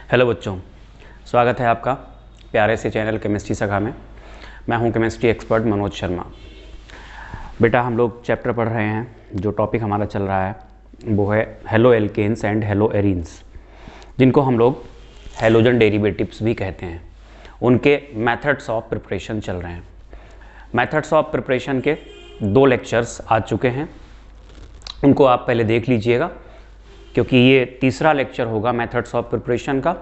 Hello बच्चों, स्वागत है आपका प्यारे से चैनल केमिस्ट्री सखा में। मैं हूं केमिस्ट्री एक्सपर्ट मनोज शर्मा। बेटा, हम लोग चैप्टर पढ़ रहे हैं। जो टॉपिक हमारा चल रहा है वो है haloalkanes and haloarenes, जिनको हम लोग हेलोजन डेरिवेटिव्स भी कहते हैं। उनके मेथड्स ऑफ प्रिपरेशन चल रहे हैं। मेथड्स ऑफ प्रिपरेशन के 2 लेक्चर्स आ चुके हैं, उनको आप पहले देख लीजिएगा, क्योंकि ये तीसरा लेक्चर होगा मेथड्स ऑफ प्रिपरेशन का।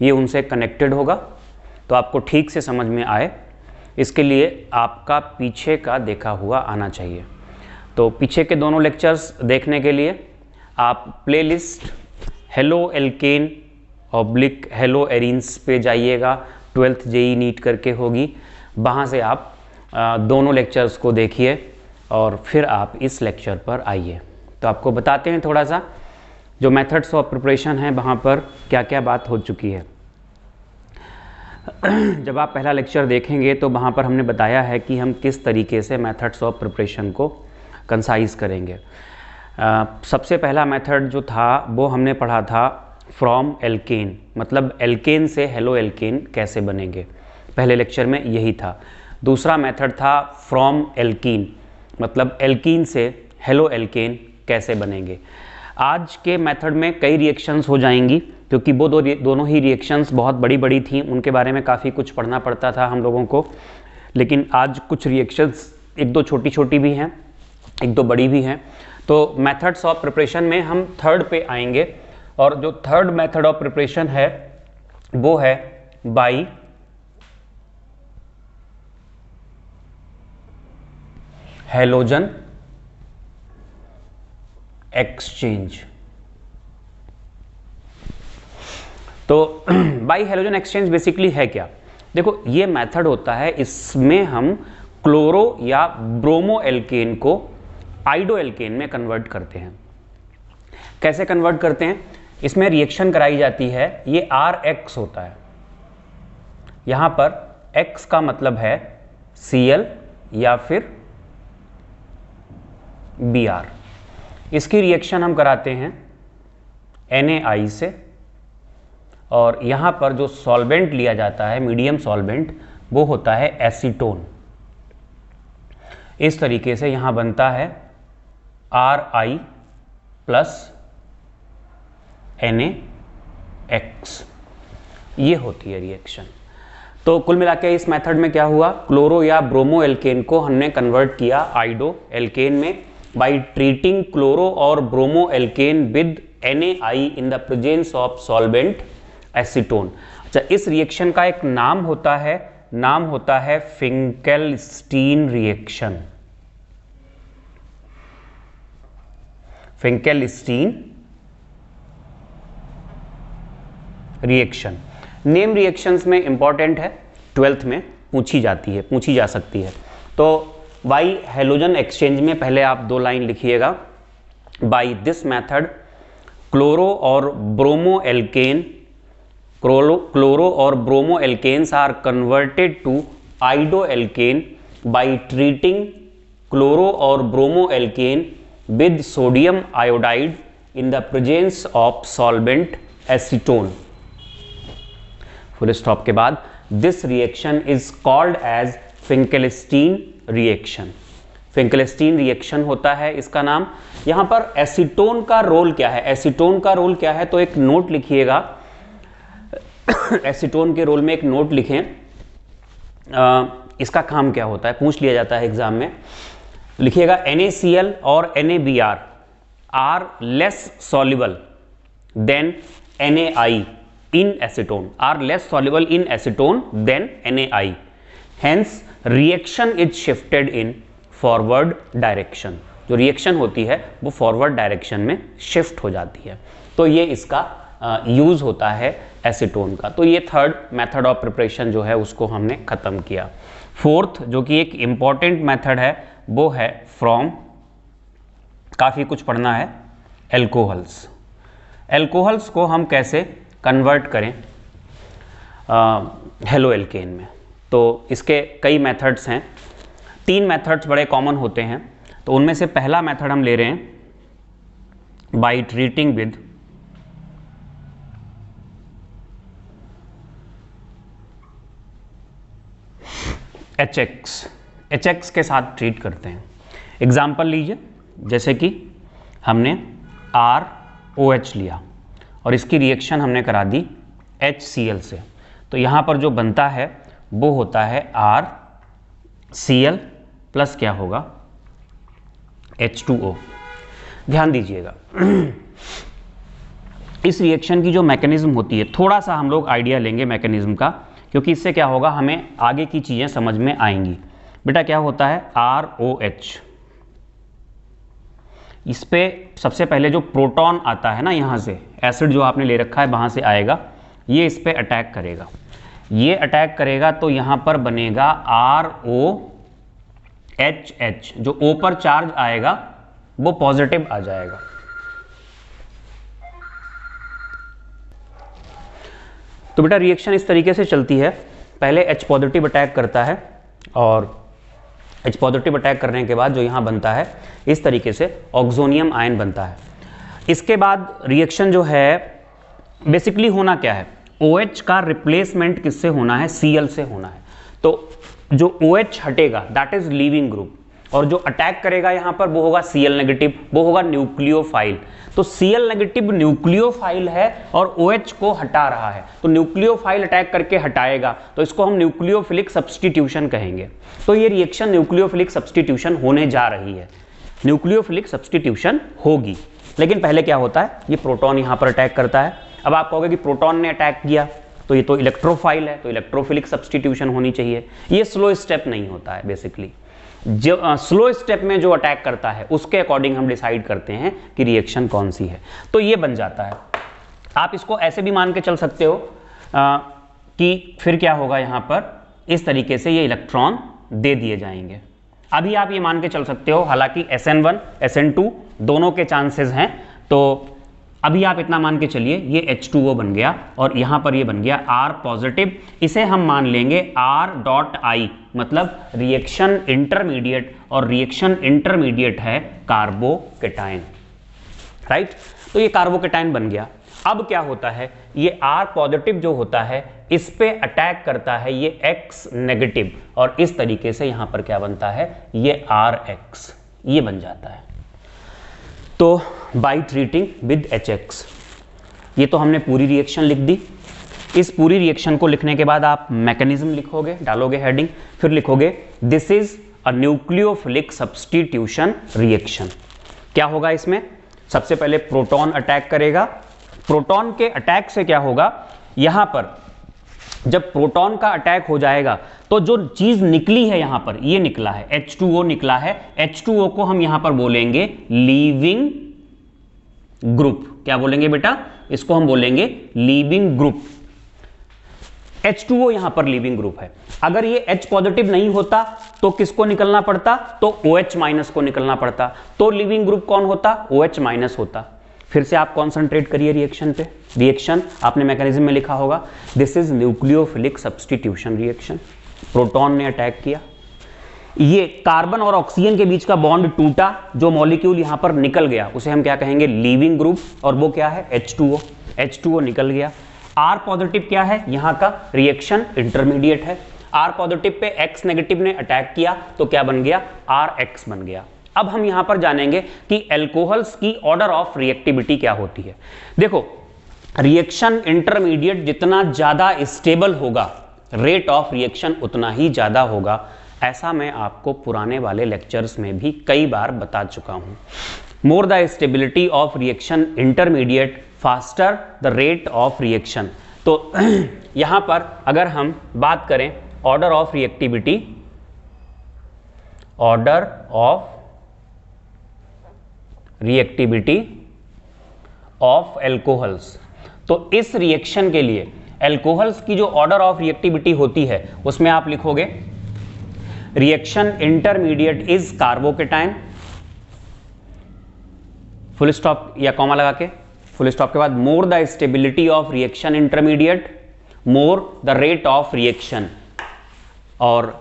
ये उनसे कनेक्टेड होगा, तो आपको ठीक से समझ में आए इसके लिए आपका पीछे का देखा हुआ आना चाहिए। तो पीछे के दोनों लेक्चर्स देखने के लिए आप playlist halo alkane oblique hello arenes पे जाइएगा। 12th जेई नीट करके होगी, वहाँ से आप दोनों लेक्चर्स को देखिए और फिर आप इस लेक्चर पर आइए। तो आपको बताते हैं थोड़ा सा जो मेथड्स ऑफ प्रिपरेशन है वहाँ पर क्या क्या बात हो चुकी है। जब आप पहला लेक्चर देखेंगे तो वहाँ पर हमने बताया है कि हम किस तरीके से मेथड्स ऑफ प्रिपरेशन को कंसाइज करेंगे। सबसे पहला मेथड जो था वो हमने पढ़ा था फ्रॉम एल्केन, मतलब एल्केन से हेलो एल्केन कैसे बनेंगे। पहले लेक्चर में यही था। दूसरा मेथड था फ्रॉम एल्कीन, मतलब एल्कीन से हेलो एल्केन कैसे बनेंगे। आज के मेथड में कई रिएक्शंस हो जाएंगी, क्योंकि वो दोनों ही रिएक्शंस बहुत बड़ी बड़ी थी, उनके बारे में काफ़ी कुछ पढ़ना पड़ता था हम लोगों को। लेकिन आज कुछ रिएक्शंस 1-2 छोटी छोटी भी हैं, 1-2 बड़ी भी हैं। तो मेथड्स ऑफ प्रिपरेशन में हम थर्ड पे आएंगे, और जो थर्ड मेथड ऑफ प्रिपरेशन है वो है बाई हैलोजन एक्सचेंज। तो बाई हैलोजन एक्सचेंज बेसिकली है क्या? देखो, ये मेथड होता है, इसमें हम क्लोरो या ब्रोमो एल्केन को आइडो एल्केन में कन्वर्ट करते हैं। कैसे कन्वर्ट करते हैं? इसमें रिएक्शन कराई जाती है, ये RX होता है। यहां पर X का मतलब है Cl या फिर Br। इसकी रिएक्शन हम कराते हैं NaI से, और यहाँ पर जो सॉल्वेंट लिया जाता है, मीडियम सॉल्वेंट, वो होता है एसीटोन। इस तरीके से यहाँ बनता है Ri प्लस NaX। ये होती है रिएक्शन। तो कुल मिला के इस मेथड में क्या हुआ, क्लोरो या ब्रोमो एल्केन को हमने कन्वर्ट किया आइडो एल्केन में by treating chloro or bromo alkane with NaI in the presence of solvent acetone। अच्छा, इस रिएक्शन का एक नाम होता है Finkelstein reaction. Finkelstein reaction name reactions में इंपॉर्टेंट है, 12th में पूछी जा सकती है। तो बाई हैलोजन एक्सचेंज में पहले आप 2 लाइन लिखिएगा। बाई दिस मेथड क्लोरो और bromo alkenes are converted to iodo alkene by treating chloro और bromo alkene with sodium iodide in the presence of solvent acetone. Full stop के बाद this reaction is called as Finkelstein reaction. Finkelstein reaction होता है इसका नाम। यहां पर acetone का रोल क्या है? एसीटोन का रोल क्या है, तो एक नोट लिखिएगा। एसीटोन के रोल में एक नोट लिखें। इसका काम क्या होता है, पूछ लिया जाता है एग्जाम में। लिखिएगा NaCl और NaBr are less soluble than NaI in acetone, are less soluble in acetone than NaI, hence reaction is shifted in forward direction। जो रिएक्शन होती है वो फॉरवर्ड डायरेक्शन में शिफ्ट हो जाती है। तो ये इसका यूज होता है एसीटोन का। तो ये थर्ड मेथड ऑफ प्रिपरेशन जो है उसको हमने खत्म किया। फोर्थ, जो कि एक इंपॉर्टेंट मेथड है, वो है फ्रॉम, काफी कुछ पढ़ना है, एल्कोहल्स। एल्कोहल्स को हम कैसे कन्वर्ट करें हेलो एल्केन में। तो इसके कई मेथड्स हैं, 3 मेथड्स बड़े कॉमन होते हैं। तो उनमें से पहला मेथड हम ले रहे हैं बाई ट्रीटिंग विद HX के साथ ट्रीट करते हैं। एग्जाम्पल लीजिए, जैसे कि हमने ROH लिया और इसकी रिएक्शन हमने करा दी HCl से, तो यहाँ पर जो बनता है वो होता है RCl प्लस क्या होगा H2O। ध्यान दीजिएगा इस रिएक्शन की जो मैकेनिज्म होती है, थोड़ा सा हम लोग आइडिया लेंगे मैकेनिज्म का, क्योंकि इससे क्या होगा हमें आगे की चीज़ें समझ में आएंगी। बेटा क्या होता है ROH, इस पे सबसे पहले जो प्रोटॉन आता है ना, यहाँ से एसिड जो आपने ले रखा है वहाँ से आएगा, ये इस पे अटैक करेगा, ये अटैक करेगा तो यहाँ पर बनेगा ROHH, जो O पर चार्ज आएगा वो पॉजिटिव आ जाएगा। तो बेटा रिएक्शन इस तरीके से चलती है, पहले H पॉजिटिव अटैक करता है और H पॉजिटिव अटैक करने के बाद जो यहाँ बनता है इस तरीके से ऑक्सोनियम आयन बनता है। इसके बाद रिएक्शन जो है बेसिकली होना क्या है, OH का रिप्लेसमेंट किससे होना है, Cl से होना है। तो जो OH हटेगा दैट इज लीविंग ग्रुप, और जो अटैक करेगा यहाँ पर वो होगा Cl नेगेटिव, वो होगा न्यूक्लियोफाइल। तो Cl नेगेटिव न्यूक्लियोफाइल है और OH को हटा रहा है, तो न्यूक्लियोफाइल अटैक करके हटाएगा, तो इसको हम न्यूक्लियोफिलिक सब्स्टिट्यूशन कहेंगे। तो ये रिएक्शन न्यूक्लियोफिलिक सब्स्टिट्यूशन होने जा रही है, न्यूक्लियोफिलिक सब्स्टिट्यूशन होगी। लेकिन पहले क्या होता है, ये प्रोटॉन यहाँ पर अटैक करता है। अब आप कहोगे कि प्रोटॉन ने अटैक किया तो ये तो इलेक्ट्रोफाइल है, तो इलेक्ट्रोफिलिक सब्स्टिट्यूशन होनी चाहिए। ये स्लो स्टेप नहीं होता है, बेसिकली जो स्लो स्टेप में जो अटैक करता है उसके अकॉर्डिंग हम डिसाइड करते हैं कि रिएक्शन कौन सी है। तो ये बन जाता है। आप इसको ऐसे भी मान के चल सकते हो कि फिर क्या होगा, यहाँ पर इस तरीके से ये इलेक्ट्रॉन दे दिए जाएंगे। अभी आप ये मान के चल सकते हो, हालांकि SN1 SN2 दोनों के चांसेस हैं, तो अभी आप इतना मान के चलिए ये H2O बन गया और यहाँ पर ये बन गया R पॉजिटिव। इसे हम मान लेंगे R.I, मतलब रिएक्शन इंटरमीडिएट, और रिएक्शन इंटरमीडिएट है कार्बोकेटाइन, राइट। तो ये कार्बोकेटाइन बन गया। अब क्या होता है, ये R पॉजिटिव जो होता है इस पे अटैक करता है ये X नेगेटिव, और इस तरीके से यहाँ पर क्या बनता है, ये RX, ये बन जाता है। तो बाय ट्रीटिंग विद HX, ये तो हमने पूरी रिएक्शन लिख दी। इस पूरी रिएक्शन को लिखने के बाद आप मैकेनिज्म लिखोगे, डालोगे हेडिंग, फिर लिखोगे this is a nucleophilic substitution reaction. क्या होगा इसमें, सबसे पहले प्रोटॉन अटैक करेगा। प्रोटॉन के अटैक से क्या होगा, यहां पर जब प्रोटॉन का अटैक हो जाएगा तो जो चीज निकली है यहां पर, ये निकला है H2O निकला है, H2O को हम यहां पर बोलेंगे लीविंग ग्रुप। क्या बोलेंगे बेटा, इसको हम बोलेंगे लीविंग ग्रुप। H2O यहां पर लीविंग ग्रुप है। अगर ये H पॉजिटिव नहीं होता तो किसको निकलना पड़ता, तो OH माइनस को निकलना पड़ता, तो लीविंग ग्रुप कौन होता, OH माइनस होता। फिर से आप कॉन्सेंट्रेट करिए रिएक्शन पे। रिएक्शन आपने मैकेनिज्म में लिखा होगा, this is nucleophilic substitution reaction. Proton ने अटैक किया, ये कार्बन और ऑक्सीजन के बीच का बॉन्ड टूटा, जो मॉलिक्यूल यहां पर निकल गया उसे हम क्या कहेंगे, लीविंग ग्रुप, और वो क्या है H2O। H2O निकल गया। R पॉजिटिव क्या है, यहां का रिएक्शन इंटरमीडिएट है। R positive pay X negative ने अटैक किया तो क्या बन गया, RX बन गया। अब हम यहां पर जानेंगे कि एल्कोहल्स की ऑर्डर ऑफ रिएक्टिविटी क्या होती है। देखो रिएक्शन इंटरमीडिएट जितना ज्यादा स्टेबल होगा, रेट ऑफ रिएक्शन उतना ही ज्यादा होगा। ऐसा मैं आपको पुराने वाले लेक्चर्स में भी कई बार बता चुका हूं। More the stability of reaction intermediate faster the rate of reaction. तो यहां पर अगर हम बात करें order of reactivity, order of reactivity of alcohols, तो इस रिएक्शन के लिए एल्कोहल्स की जो ऑर्डर ऑफ रिएक्टिविटी होती है उसमें आप लिखोगे reaction intermediate is carbocation, full stop या कॉमा लगा के, फुल स्टॉप के बाद more the stability of reaction intermediate, more the rate of reaction. और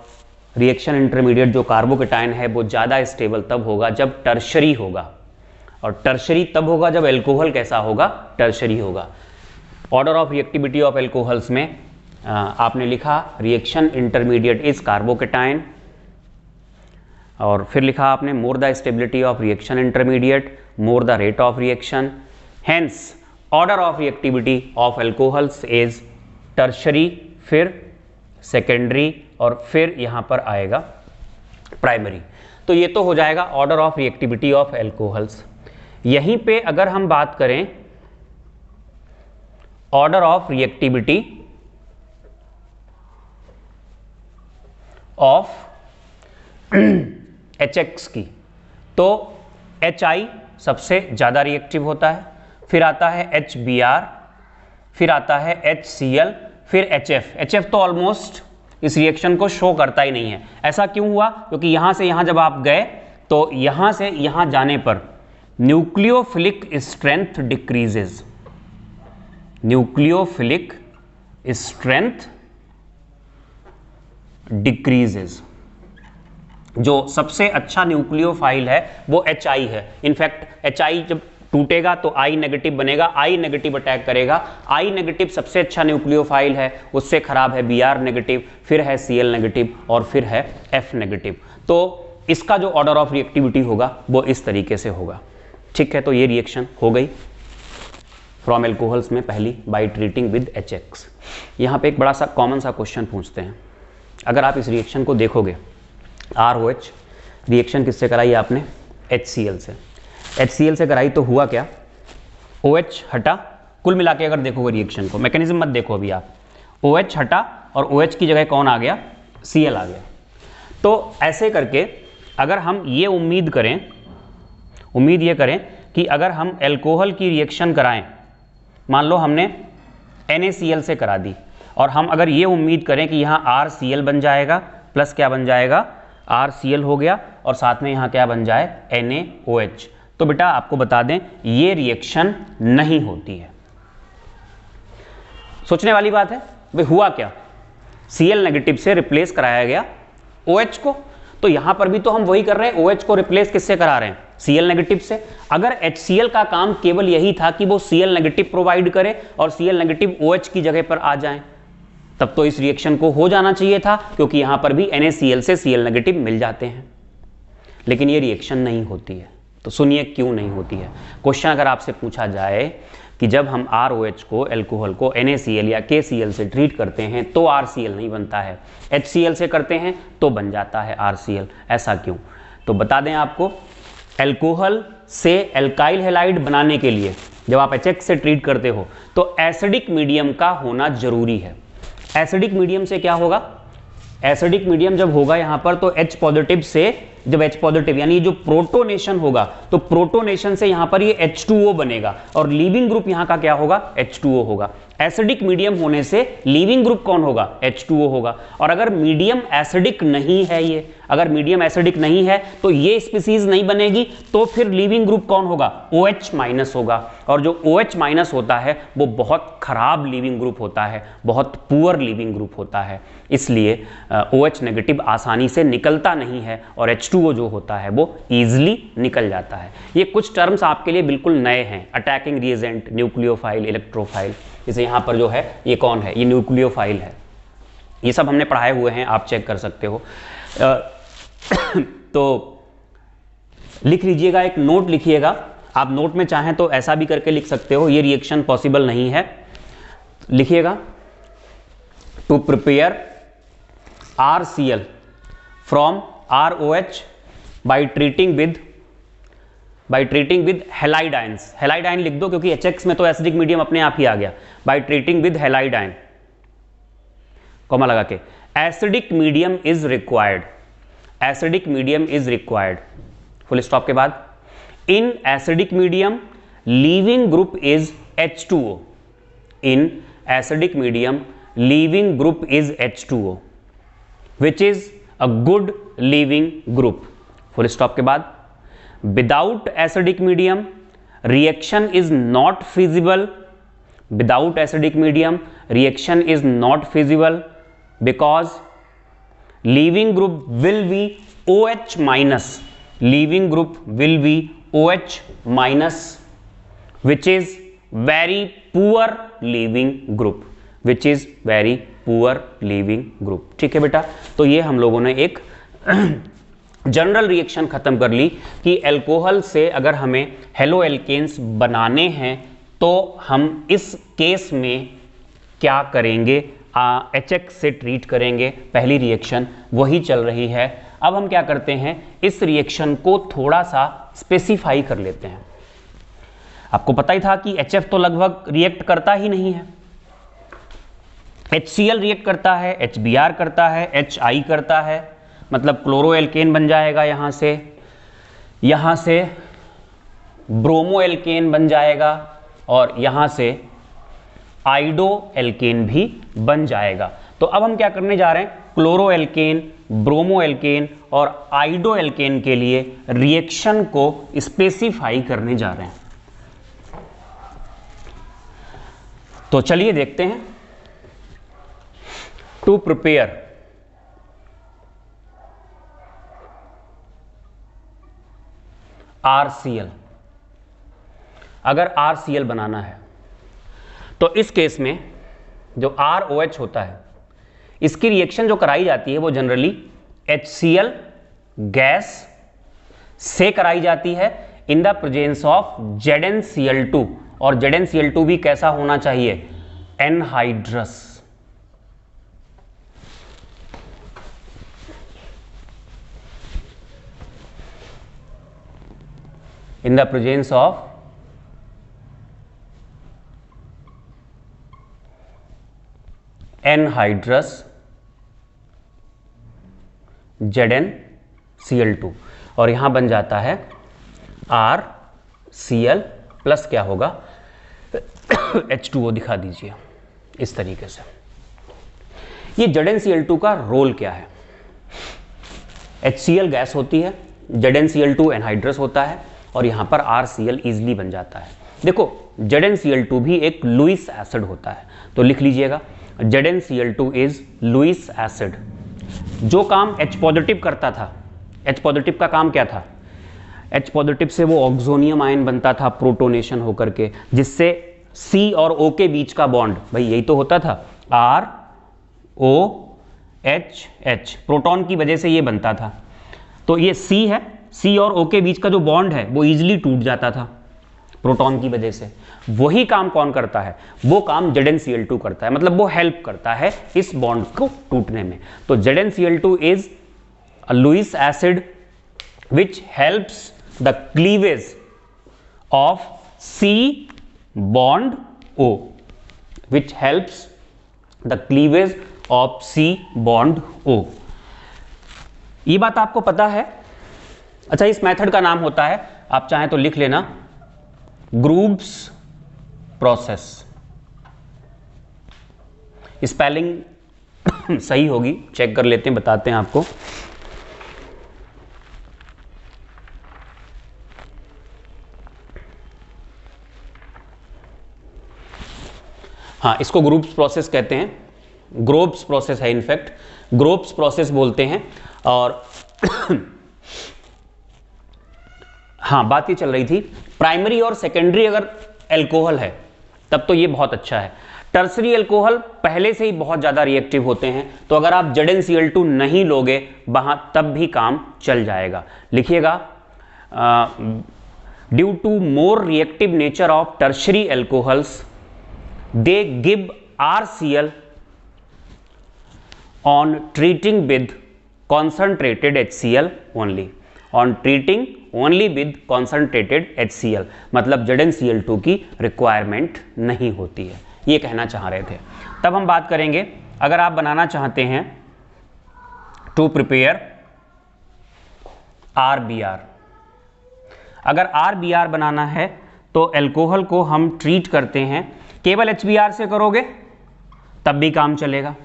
रिएक्शन इंटरमीडिएट जो कार्बोकेटाइन है वो ज्यादा स्टेबल तब होगा जब टर्शरी होगा, और टर्शरी तब होगा जब एल्कोहल कैसा होगा, टर्शरी होगा। Order of reactivity of alcohols में आपने लिखा रिएक्शन इंटरमीडिएट इज कार्बोकेटाइन, और फिर लिखा आपने more the stability of reaction intermediate, more the rate of reaction, hence order of reactivity of alcohols is tertiary, फिर सेकेंडरी, और फिर यहां पर आएगा प्राइमरी। तो ये तो हो जाएगा order of reactivity of alcohols. यहीं पे अगर हम बात करें order of reactivity of HX की, तो HI सबसे ज़्यादा रिएक्टिव होता है, फिर आता है HBr, फिर आता है HCl, फिर HF। HF तो ऑलमोस्ट इस रिएक्शन को शो करता ही नहीं है। ऐसा क्यों हुआ? क्योंकि यहाँ से यहाँ जब आप गए तो यहाँ से यहाँ जाने पर nucleophilic strength decreases, nucleophilic strength decreases. जो सबसे अच्छा न्यूक्लियोफाइल है वो HI है। इनफैक्ट HI जब टूटेगा तो I नेगेटिव बनेगा, I नेगेटिव अटैक करेगा। I नेगेटिव सबसे अच्छा न्यूक्लियोफाइल है, उससे खराब है Br नेगेटिव, फिर है Cl नेगेटिव, और फिर है F नेगेटिव। तो इसका जो ऑर्डर ऑफ रिएक्टिविटी होगा वो इस तरीके से होगा। ठीक है, तो ये रिएक्शन हो गई फ्रॉम एल्कोहल्स में पहली बाय ट्रीटिंग विद HX। यहाँ पे एक बड़ा सा कॉमन सा क्वेश्चन पूछते हैं। अगर आप इस रिएक्शन को देखोगे, ROH रिएक्शन किससे कराई आपने? HCl से। HCl से कराई तो हुआ क्या? OH हटा, कुल मिला के अगर देखोगे रिएक्शन को, मैकेनिज्म मत देखो अभी आप, OH हटा और OH की जगह कौन आ गया? Cl आ गया। तो ऐसे करके अगर हम ये उम्मीद ये करें कि अगर हम एल्कोहल की रिएक्शन कराएं, मान लो हमने NaCl से करा दी, और हम अगर ये उम्मीद करें कि यहाँ RCl बन जाएगा, प्लस क्या बन जाएगा? RCl हो गया, और साथ में यहाँ क्या बन जाए? NaOH। तो बेटा आपको बता दें ये रिएक्शन नहीं होती है। सोचने वाली बात है, वे हुआ क्या? Cl नेगेटिव से रिप्लेस कराया गया OH को, तो यहां पर भी तो हम वही कर रहे हैं, OH को रिप्लेस किससे करा रहे हैं? Cl नेगेटिव से। अगर HCl का काम केवल यही था कि वो Cl नेगेटिव प्रोवाइड करे और Cl नेगेटिव OH की जगह पर आ जाए, तब तो इस रिएक्शन को हो जाना चाहिए था, क्योंकि यहां पर भी NaCl से Cl नेगेटिव मिल जाते हैं। लेकिन ये रिएक्शन नहीं होती है। तो सुनिए क्यों नहीं होती है। क्वेश्चन अगर आपसे पूछा जाए कि जब हम ROH को, एल्कोहल को NaCl या KCl से ट्रीट करते हैं तो RCl नहीं बनता है, HCl से करते हैं तो बन जाता है RCl, ऐसा क्यों? तो बता दें आपको, एल्कोहल से एल्काइल हैलाइड बनाने के लिए जब आप HX से ट्रीट करते हो तो एसिडिक मीडियम का होना जरूरी है। एसिडिक मीडियम से क्या होगा? एसिडिक मीडियम जब होगा यहां पर तो H पॉजिटिव से, जब H पॉजिटिव यानी जो प्रोटोनेशन होगा, तो प्रोटोनेशन से यहां पर ये H2O बनेगा, और लीविंग ग्रुप यहां का क्या होगा? H2O होगा। एसिडिक मीडियम होने से लीविंग ग्रुप कौन होगा? H2O होगा। और अगर मीडियम एसिडिक नहीं है, ये अगर मीडियम एसिडिक नहीं है तो ये स्पीसीज नहीं बनेगी, तो फिर लीविंग ग्रुप कौन होगा? OH माइनस होगा, और जो OH माइनस होता है वो बहुत खराब लीविंग ग्रुप होता है, बहुत पुअर लीविंग ग्रुप होता है। इसलिए OH नेगेटिव आसानी से निकलता नहीं है, और H2O जो होता है वो ईजिली निकल जाता है। ये कुछ टर्म्स आपके लिए बिल्कुल नए हैं, अटैकिंग रिएजेंट, न्यूक्लियोफाइल, इलेक्ट्रोफाइल। जैसे यहाँ पर जो है ये कौन है? ये न्यूक्लियोफाइल है। ये सब हमने पढ़ाए हुए हैं, आप चेक कर सकते हो। तो लिख लीजिएगा, एक नोट लिखिएगा। आप नोट में चाहें तो ऐसा भी करके लिख सकते हो, ये रिएक्शन पॉसिबल नहीं है। लिखिएगा, to prepare RCl from ROH by treating with halide ions। halide ion लिख दो क्योंकि HX में तो एसिडिक मीडियम अपने आप ही आ गया। by treating with halide ion, comma लगा के, acidic medium is required, acidic medium is required, full stop के बाद, in acidic medium leaving group is H2O, in acidic medium leaving group is H2O which is a good leaving group, full stop के बाद, without acidic medium reaction is not feasible, without acidic medium reaction is not feasible because leaving group will be OH minus, leaving group will be OH minus which is very poor leaving group, which is very poor leaving group. ठीक है बेटा, तो ये हम लोगों ने एक general reaction खत्म कर ली कि अल्कोहल से अगर हमें हेलो एल्केन्स बनाने हैं तो हम इस केस में क्या करेंगे, HX से ट्रीट करेंगे। पहली रिएक्शन वही चल रही है। अब हम क्या करते हैं, इस रिएक्शन को थोड़ा सा स्पेसिफाई कर लेते हैं। आपको पता ही था कि HF तो लगभग रिएक्ट करता ही नहीं है, HCl रिएक्ट करता है, HBr करता है, HI करता है, मतलब क्लोरो एल्केन बन जाएगा, यहाँ से ब्रोमो एल्केन बन जाएगा और यहाँ से आइडो एल्केन भी बन जाएगा। तो अब हम क्या करने जा रहे हैं, क्लोरो एल्केन, ब्रोमो एल्केन और आइडो एल्केन के लिए रिएक्शन को स्पेसिफाई करने जा रहे हैं। तो चलिए देखते हैं। टू प्रिपेयर RCl, अगर RCl बनाना है तो इस केस में जो ROH होता है इसकी रिएक्शन जो कराई जाती है वो जनरली HCl गैस से कराई जाती है इन द प्रेजेंस ऑफ ZnCl2, और ZnCl2 भी कैसा होना चाहिए, anhydrous. in the presence of anhydrous ZnCl2, और यहां बन जाता है RCl प्लस क्या होगा, H2O दिखा दीजिए इस तरीके से। ये ZnCl2 का रोल क्या है, HCl गैस होती है, ZnCl2 एनहाइड्रस होता है और यहां पर RCl इजीली बन जाता है। देखो ZnCl2 भी एक लुईस एसिड होता है, तो लिख लीजिएगा ZnCl2 इज लुईस एसिड। जो काम H पॉजिटिव करता था, H पॉजिटिव का काम क्या था, H पॉजिटिव से वो ऑक्सोनियम आयन बनता था प्रोटोनेशन होकर के, जिससे C और O के बीच का बॉन्ड, भाई यही तो होता था, ROH, प्रोटॉन की वजह से ये बनता था। तो ये C है, C और O के बीच का जो बॉन्ड है वो इजीली टूट जाता था प्रोटॉन की वजह से। वही काम कौन करता है, वो काम ZnCl2 करता है, मतलब वो हेल्प करता है इस बॉन्ड को टूटने में। तो ZnCl2 is a Lewis acid which helps the cleavage of C bond O, which helps the cleavage of C bond O। ये बात आपको पता है। अच्छा, इस मेथड का नाम होता है, आप चाहें तो लिख लेना, ग्रूव्स प्रोसेस। स्पेलिंग सही होगी, चेक कर लेते हैं, बताते हैं आपको। हाँ, इसको ग्रूव्स प्रोसेस कहते हैं, ग्रोव्स प्रोसेस है, इनफैक्ट ग्रोव्स प्रोसेस बोलते हैं। और हाँ, बात ये चल रही थी, प्राइमरी और सेकेंडरी अगर अल्कोहल है तब तो ये बहुत अच्छा है। टर्सरी अल्कोहल पहले से ही बहुत ज़्यादा रिएक्टिव होते हैं, तो अगर आप ZnCl2 नहीं लोगे वहाँ तब भी काम चल जाएगा। लिखिएगा, due to more reactive nature of tertiary alcohols they give RCl on treating with concentrated HCl only, on treating only with concentrated HCl, मतलब ZnCl2 की रिक्वायरमेंट नहीं होती है, ये कहना चाह रहे थे। तब हम बात करेंगे, अगर आप बनाना चाहते हैं टू प्रिपेयर RBr, अगर RBr बनाना है तो अल्कोहल को हम ट्रीट करते हैं, केवल HBr से करोगे तब भी काम चलेगा,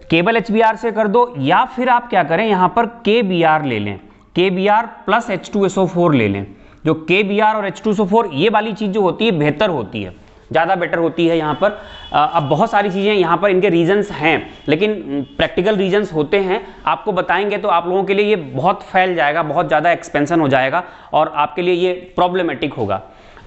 केवल HBr से कर दो, या फिर आप क्या करें, यहां पर KBr ले लें, KBr प्लस H2SO4 ले लें। जो KBr और H2SO4 ये वाली चीज जो होती है बेहतर होती है, ज़्यादा बेटर होती है यहाँ पर। अब बहुत सारी चीज़ें यहाँ पर इनके रीजंस हैं, लेकिन प्रैक्टिकल रीजंस होते हैं, आपको बताएंगे तो आप लोगों के लिए ये बहुत फैल जाएगा, बहुत ज़्यादा एक्सपेंशन हो जाएगा और आपके लिए ये प्रॉब्लमेटिक होगा।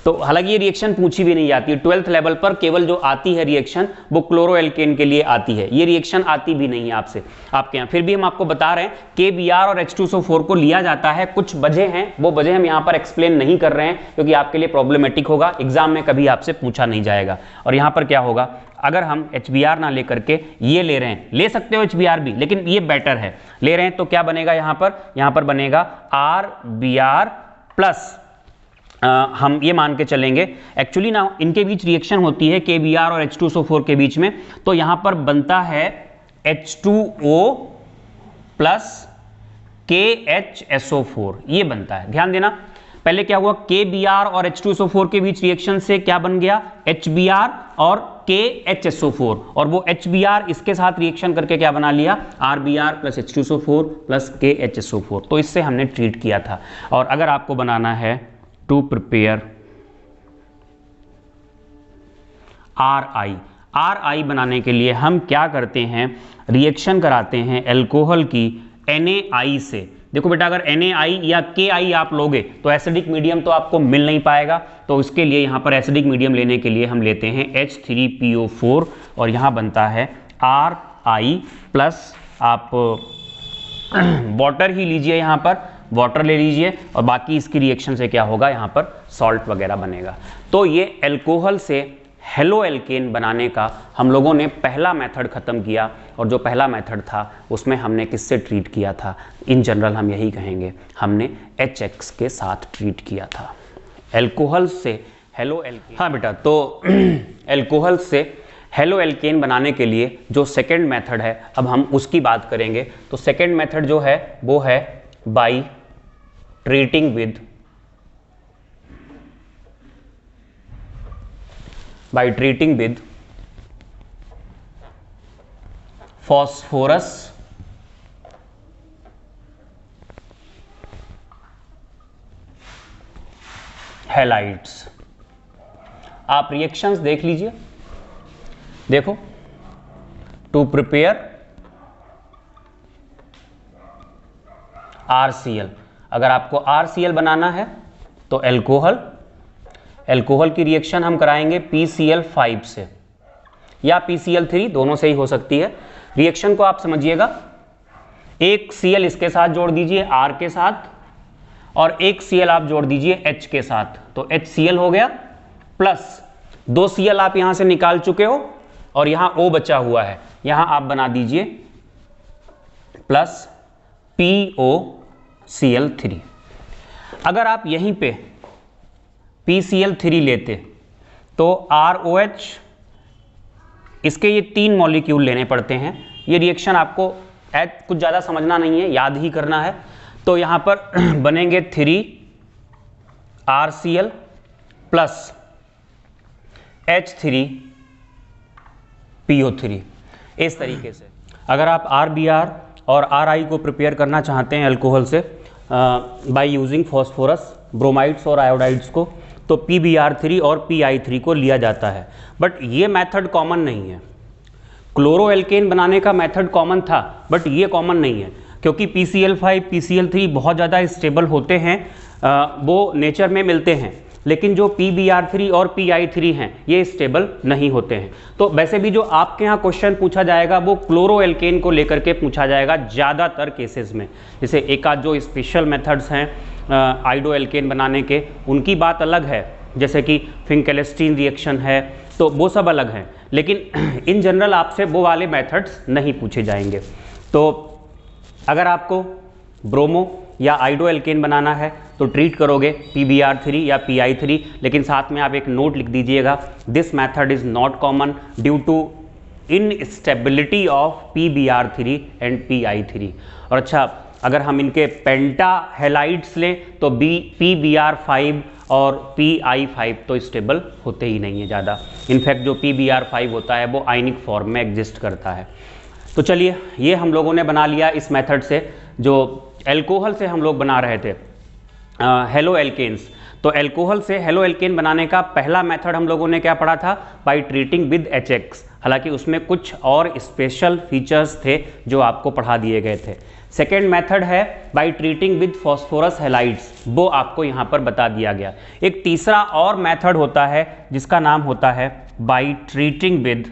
तो हालांकि ये रिएक्शन पूछी भी नहीं जाती है 12th लेवल पर, केवल जो आती है रिएक्शन वो क्लोरोएल्केन के लिए आती है, ये रिएक्शन आती भी नहीं है आपसे आपके यहाँ। फिर भी हम आपको बता रहे हैं KBr और H2SO4 को लिया जाता है, कुछ वजह हैं, वो वजह हम यहाँ पर एक्सप्लेन नहीं कर रहे हैं क्योंकि आपके लिए प्रॉब्लमेटिक होगा, एग्जाम में कभी आपसे पूछा नहीं जाएगा। और यहाँ पर क्या होगा, अगर हम HBr ना लेकर के ये ले रहे हैं, ले सकते हो HBr भी, लेकिन ये बेटर है, ले रहे हैं तो क्या बनेगा यहाँ पर बनेगा RBr प्लस हम ये मान के चलेंगे, एक्चुअली ना इनके बीच रिएक्शन होती है KBr और H2SO4 के बीच में, तो यहाँ पर बनता है H2O प्लस KHSO4, ये बनता है। ध्यान देना, पहले क्या हुआ, KBr और H2SO4 के बीच रिएक्शन से क्या बन गया, HBr और KHSO4, और वो HBr इसके साथ रिएक्शन करके क्या बना लिया, RBr plus H2SO4 plus KHSO4। तो इससे हमने ट्रीट किया था। और अगर आपको बनाना है टू प्रिपेयर RI बनाने के लिए हम क्या करते हैं, रिएक्शन कराते हैं एल्कोहल की NaI से। देखो बेटा, अगर NaI या KI आप लोगे तो एसिडिक मीडियम तो आपको मिल नहीं पाएगा, तो इसके लिए यहाँ पर एसिडिक मीडियम लेने के लिए हम लेते हैं H3PO4 और यहाँ बनता है RI प्लस आप वाटर ही लीजिए, यहाँ पर वाटर ले लीजिए और बाकी इसकी रिएक्शन से क्या होगा, यहाँ पर सॉल्ट वगैरह बनेगा। तो ये एल्कोहल से हेलो एल्केन बनाने का हम लोगों ने पहला मेथड खत्म किया, और जो पहला मेथड था उसमें हमने किससे ट्रीट किया था, इन जनरल हम यही कहेंगे, हमने HX के साथ ट्रीट किया था, एल्कोहल से हेलो एल्केन। हाँ बेटा, तो एल्कोहल से हेलो एल्केन बनाने के लिए जो सेकेंड मेथड है अब हम उसकी बात करेंगे। तो सेकेंड मेथड जो है वो है by treating with phosphorus halides. आप रिएक्शंस देख लीजिए, देखो, टू प्रिपेयर RCl, अगर आपको RCl बनाना है तो एल्कोहल की रिएक्शन हम कराएंगे PCl5 से या PCl3, दोनों से ही हो सकती है। रिएक्शन को आप समझिएगा, एक Cl इसके साथ जोड़ दीजिए R के साथ, और एक Cl आप जोड़ दीजिए H के साथ, तो HCl हो गया, प्लस 2 Cl आप यहां से निकाल चुके हो और यहां O बचा हुआ है, यहां आप बना दीजिए प्लस POCl3। अगर आप यहीं पे PCl3 लेते तो ROH, इसके ये 3 मॉलिक्यूल लेने पड़ते हैं। ये रिएक्शन आपको कुछ ज़्यादा समझना नहीं है, याद ही करना है। तो यहाँ पर बनेंगे 3RCl प्लस H3PO3, इस तरीके से। अगर आप RBr और RI को प्रिपेयर करना चाहते हैं एल्कोहल से बाय यूजिंग फॉस्फोरस, ब्रोमाइड्स और आयोडाइड्स को, तो PBr3 और PI3 को लिया जाता है। बट ये मेथड कॉमन नहीं है। क्लोरोएल्केन बनाने का मेथड कॉमन था, बट ये कॉमन नहीं है, क्योंकि PCl5, PCl3 बहुत ज़्यादा स्टेबल होते हैं, वो नेचर में मिलते हैं, लेकिन जो PBr3 और PI3 हैं ये स्टेबल नहीं होते हैं। तो वैसे भी जो आपके यहाँ क्वेश्चन पूछा जाएगा वो क्लोरोएल्केन को लेकर के पूछा जाएगा ज़्यादातर केसेस में। जैसे एक आध जो स्पेशल मेथड्स हैं आइडोएल्केन बनाने के, उनकी बात अलग है, जैसे कि फिंकेलेस्टीन रिएक्शन है, तो वो सब अलग हैं, लेकिन इन जनरल आपसे वो वाले मेथड्स नहीं पूछे जाएंगे। तो अगर आपको ब्रोमो या आइडोएल्केन बनाना है तो ट्रीट करोगे PBr3 या PI3, लेकिन साथ में आप एक नोट लिख दीजिएगा, this method is not common due to instability of PBr3 and PI3। और अच्छा, अगर हम इनके पेंटा हैलाइड्स लें तो PBr5 और PI5 तो स्टेबल होते ही नहीं है ज़्यादा। इनफैक्ट जो PBr5 होता है वो आयनिक फॉर्म में एग्जिस्ट करता है। तो चलिए, ये हम लोगों ने बना लिया इस मेथड से, जो एल्कोहल से हम लोग बना रहे थे हेलो एल्केन्स। तो एल्कोहल से हेलो एल्केन बनाने का पहला मेथड हम लोगों ने क्या पढ़ा था, बाय ट्रीटिंग विद HX। हालांकि उसमें कुछ और स्पेशल फीचर्स थे जो आपको पढ़ा दिए गए थे। सेकेंड मेथड है by treating with phosphorus halides, वो आपको यहाँ पर बता दिया गया। एक तीसरा और मेथड होता है जिसका नाम होता है by treating with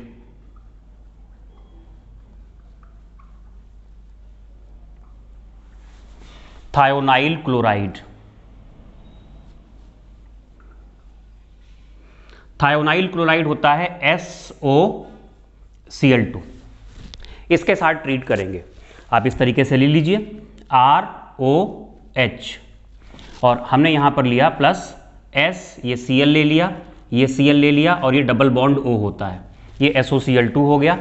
thionyl chloride. Thionyl chloride होता है SOCl2, इसके साथ ट्रीट करेंगे। आप इस तरीके से ले लीजिए ROH और हमने यहां पर लिया प्लस S, ये Cl ले लिया, ये Cl ले लिया और ये डबल बॉन्ड O होता है, ये SOCl2 हो गया।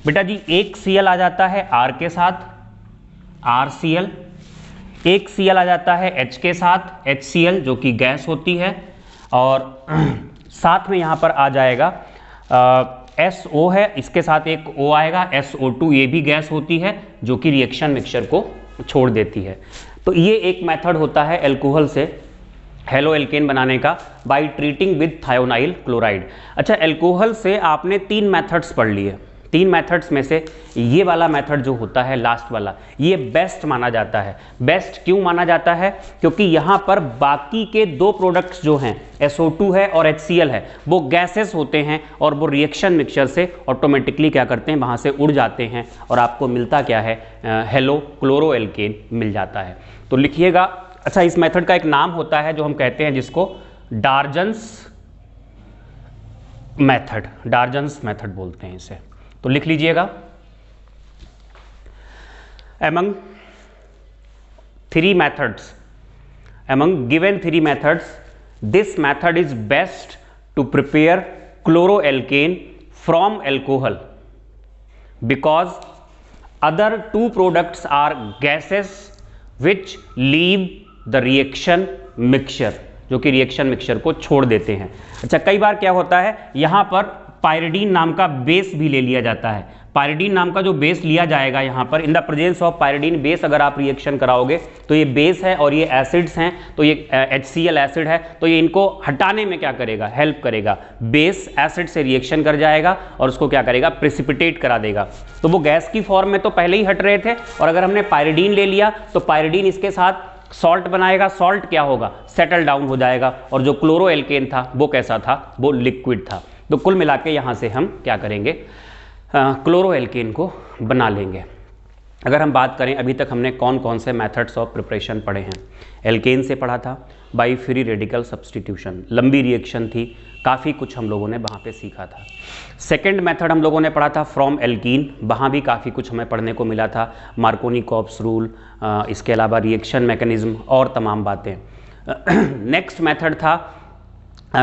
बेटा जी एक Cl आ जाता है R के साथ RCl, एक Cl आ जाता है H के साथ HCl जो कि गैस होती है, और साथ में यहाँ पर आ जाएगा SO है, इसके साथ एक O आएगा SO2, ये भी गैस होती है जो कि रिएक्शन मिक्सचर को छोड़ देती है। तो ये एक मेथड होता है एल्कोहल से हेलो एल्केन बनाने का by treating with thionyl chloride. अच्छा, एल्कोहल से आपने 3 मेथड्स पढ़ लिए। 3 मेथड्स में से ये वाला मेथड जो होता है लास्ट वाला, ये बेस्ट माना जाता है। बेस्ट क्यों माना जाता है? क्योंकि यहाँ पर बाकी के 2 प्रोडक्ट्स जो हैं SO2 है और HCl है, वो गैसेस होते हैं और वो रिएक्शन मिक्सचर से ऑटोमेटिकली क्या करते हैं, वहाँ से उड़ जाते हैं और आपको मिलता क्या है, हेलो क्लोरो एल्केन मिल जाता है। तो लिखिएगा। अच्छा, इस मेथड का एक नाम होता है जो हम कहते हैं जिसको डार्जन्स मेथड, डार्जन्स मेथड बोलते हैं इसे। तो लिख लीजिएगा, among 3 methods, among given 3 methods, this method is best to prepare chloroalkane from alcohol because other 2 products are gases which leave the reaction mixture, जो कि रिएक्शन मिक्सचर को छोड़ देते हैं। अच्छा, कई बार क्या होता है, यहाँ पर पायरिडीन नाम का बेस भी ले लिया जाता है। पायरिडीन नाम का जो बेस लिया जाएगा यहाँ पर, इन the presence of pyridine base अगर आप रिएक्शन कराओगे तो ये बेस है और ये एसिड्स हैं, तो ये HCl एसिड है, तो ये इनको हटाने में क्या करेगा, हेल्प करेगा। बेस एसिड से रिएक्शन कर जाएगा और उसको क्या करेगा, प्रेसिपिटेट करा देगा। तो वो गैस की फॉर्म में तो पहले ही हट रहे थे, और अगर हमने पायरिडीन ले लिया तो पायरिडीन इसके साथ सॉल्ट बनाएगा। सॉल्ट क्या होगा, सेटल डाउन हो जाएगा, और जो क्लोरो एल्केन था वो कैसा था, वो लिक्विड था। तो कुल मिला के यहाँ से हम क्या करेंगे, क्लोरो एल्केन को बना लेंगे। अगर हम बात करें, अभी तक हमने कौन कौन से मेथड्स ऑफ प्रिपरेशन पढ़े हैं। एल्केन से पढ़ा था बाई फ्री रेडिकल सब्सटीट्यूशन, लंबी रिएक्शन थी, काफ़ी कुछ हम लोगों ने वहाँ पे सीखा था। सेकेंड मेथड हम लोगों ने पढ़ा था फ्रॉम एल्कीन, वहाँ भी काफ़ी कुछ हमें पढ़ने को मिला था, मार्कोनी-कॉप्स रूल, इसके अलावा रिएक्शन मैकेनिज्म और तमाम बातें। नेक्स्ट मेथड था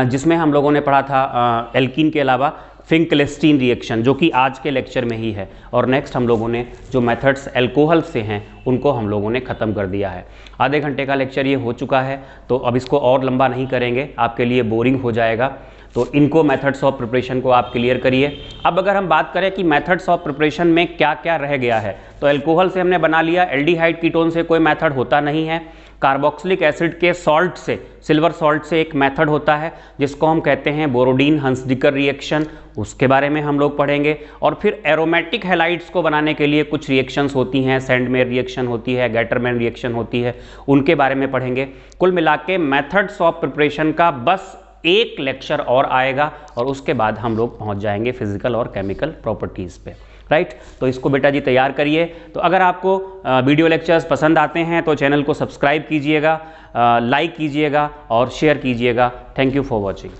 जिसमें हम लोगों ने पढ़ा था एल्कीन के अलावा फिंकलेस्टीन रिएक्शन, जो कि आज के लेक्चर में ही है। और नेक्स्ट हम लोगों ने जो मेथड्स एल्कोहल से हैं उनको हम लोगों ने ख़त्म कर दिया है। आधे घंटे का लेक्चर ये हो चुका है, तो अब इसको और लंबा नहीं करेंगे, आपके लिए बोरिंग हो जाएगा। तो इनको मेथड्स ऑफ प्रिपरेशन को आप क्लियर करिए। अब अगर हम बात करें कि मेथड्स ऑफ प्रिपरेशन में क्या क्या रह गया है, तो एल्कोहल से हमने बना लिया, एल्डिहाइड कीटोन से कोई मेथड होता नहीं है। कार्बोक्सिलिक एसिड के सॉल्ट से, सिल्वर सॉल्ट से एक मेथड होता है जिसको हम कहते हैं बोरोडीन हंसडिकर रिएक्शन, उसके बारे में हम लोग पढ़ेंगे। और फिर एरोमेटिक हैलाइड्स को बनाने के लिए कुछ रिएक्शंस होती हैं, सैंडमेयर रिएक्शन होती है, गैटरमैन रिएक्शन होती है, उनके बारे में पढ़ेंगे। कुल मिला के मेथड्स ऑफ प्रिपरेशन का बस एक लेक्चर और आएगा और उसके बाद हम लोग पहुंच जाएंगे फिजिकल और केमिकल प्रॉपर्टीज़ पे, राइट। तो इसको बेटा जी तैयार करिए। तो अगर आपको वीडियो लेक्चर्स पसंद आते हैं तो चैनल को सब्सक्राइब कीजिएगा, लाइक कीजिएगा और शेयर कीजिएगा। Thank you for watching.